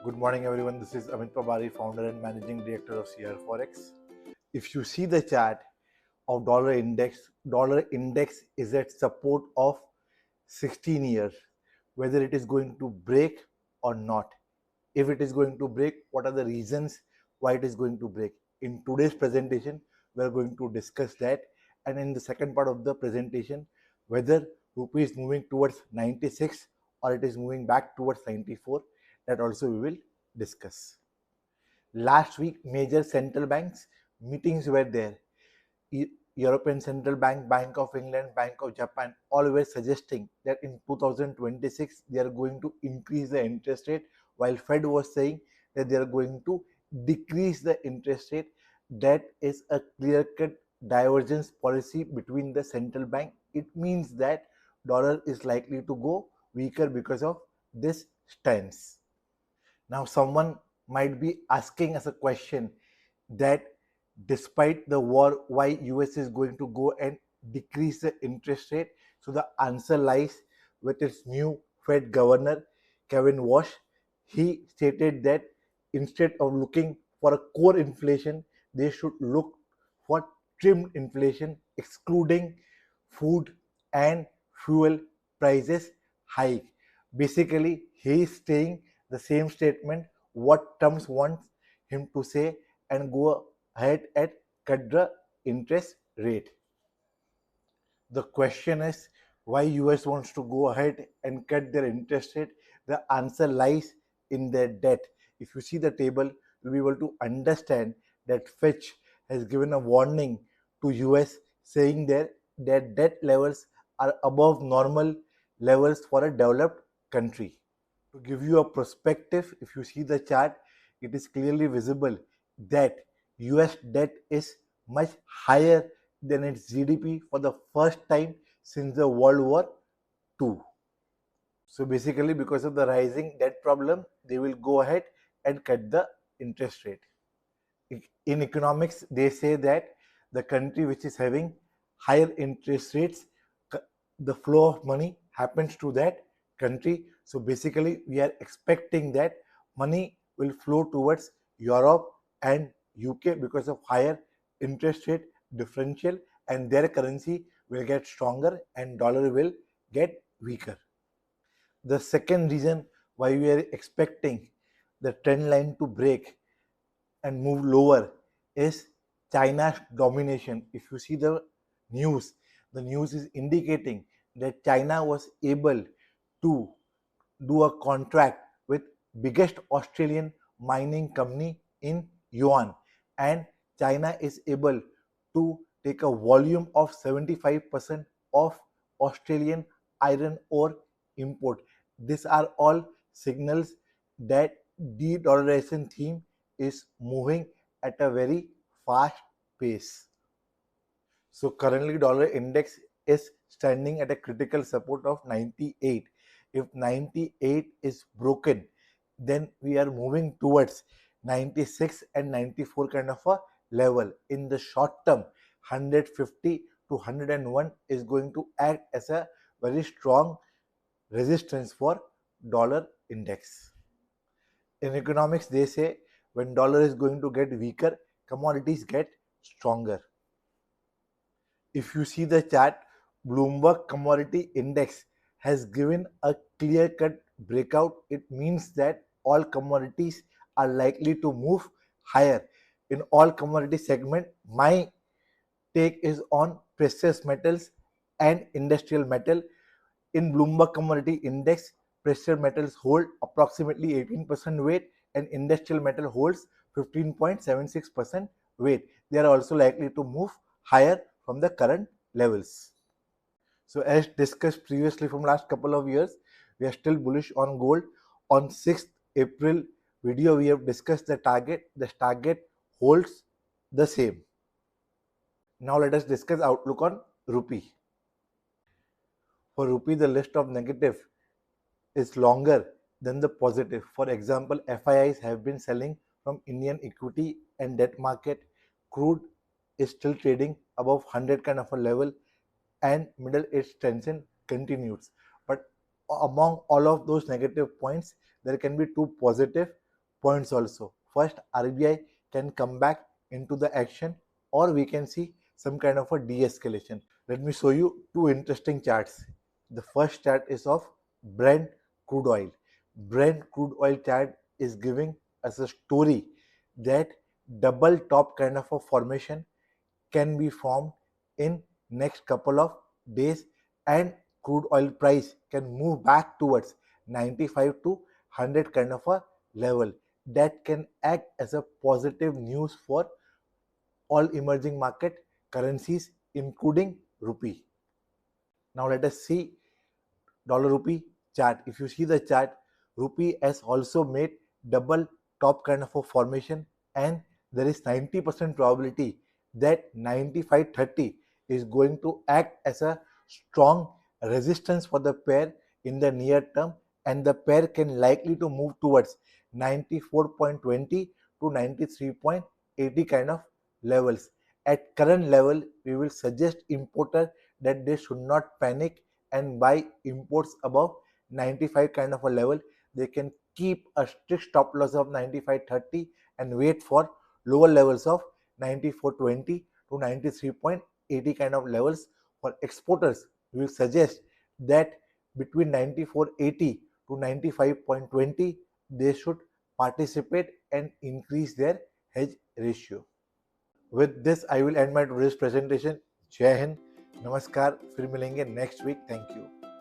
Good morning, everyone. This is Amit Pabari, founder and managing director of CR Forex. If you see the chart of dollar index is at support of 16 years, whether it is going to break or not. If it is going to break, what are the reasons why it is going to break? In today's presentation, we are going to discuss that. And in the second part of the presentation, whether rupee is moving towards 96 or it is moving back towards 94, that also we will discuss. Last week, major central banks meetings were there. European Central Bank, Bank of England, Bank of Japan, all were suggesting that in 2026 they are going to increase the interest rate, while Fed was saying that they are going to decrease the interest rate. That is a clear-cut divergence policy between the central bank. It means that dollar is likely to go weaker because of this stance. Now, someone might be asking us a question that despite the war, why US is going to go and decrease the interest rate? So the answer lies with its new Fed governor, Kevin Warsh. He stated that instead of looking for a core inflation, they should look for trimmed inflation, excluding food and fuel prices hike. Basically, he is saying the same statement what Trump wants him to say and go ahead and cut the interest rate. The question is why US wants to go ahead and cut their interest rate. The answer lies in their debt. If you see the table, you'll be able to understand that Fitch has given a warning to US saying that their debt levels are above normal levels for a developed country. To give you a perspective, if you see the chart, it is clearly visible that US debt is much higher than its GDP for the first time since the World War II. So basically, because of the rising debt problem, they will go ahead and cut the interest rate. In economics, they say that the country which is having higher interest rates, the flow of money happens to that country. So basically, we are expecting that money will flow towards Europe and UK because of higher interest rate differential, and their currency will get stronger and dollar will get weaker. The second reason why we are expecting the trend line to break and move lower is China's domination. If you see the news is indicating that China was able to do a contract with biggest Australian mining company in Yuan, and China is able to take a volume of 75% of Australian iron ore import. These are all signals that de-dollarization theme is moving at a very fast pace. So currently dollar index is standing at a critical support of 98. If 98 is broken, then we are moving towards 96 and 94 kind of a level. In the short term, 150 to 101 is going to act as a very strong resistance for dollar index. In economics, they say when dollar is going to get weaker, commodities get stronger. If you see the chart, Bloomberg Commodity Index has given a clear-cut breakout. It means that all commodities are likely to move higher. In all commodity segment, my take is on precious metals and industrial metal. In Bloomberg Commodity Index, precious metals hold approximately 18% weight and industrial metal holds 15.76% weight. They are also likely to move higher from the current levels. So as discussed previously from last couple of years, we are still bullish on gold. On 6th April video, we have discussed the target. The target holds the same. Now let us discuss outlook on rupee. For rupee, the list of negative is longer than the positive. For example, FIIs have been selling from Indian equity and debt market. Crude is still trading above 100 kind of a level, and Middle East tension continues. But among all of those negative points, there can be two positive. points also. First, RBI can come back into the action, or we can see some kind of a de-escalation. Let me show you two interesting charts. The first chart is of Brent crude oil. Brent crude oil chart is giving us a story that double top kind of a formation can be formed in next couple of days, and crude oil price can move back towards 95 to 100 kind of a level. That can act as a positive news for all emerging market currencies, including rupee. Now let us see dollar rupee chart. If you see the chart, rupee has also made double top kind of a formation, and there is 90% probability that 95.30 is going to act as a strong resistance for the pair in the near term, and the pair can likely to move towards 94.20 to 93.80 kind of levels. At current level, we will suggest importer that they should not panic and buy imports above 95 kind of a level. They can keep a strict stop loss of 95.30 and wait for lower levels of 94.20 to 93.80 kind of levels. For exporters, we will suggest that between 94.80 to 95.20 they should participate and increase their hedge ratio. With this, I will end my today's presentation. जय हिंद, नमस्कार, फिर मिलेंगे next week. Thank you.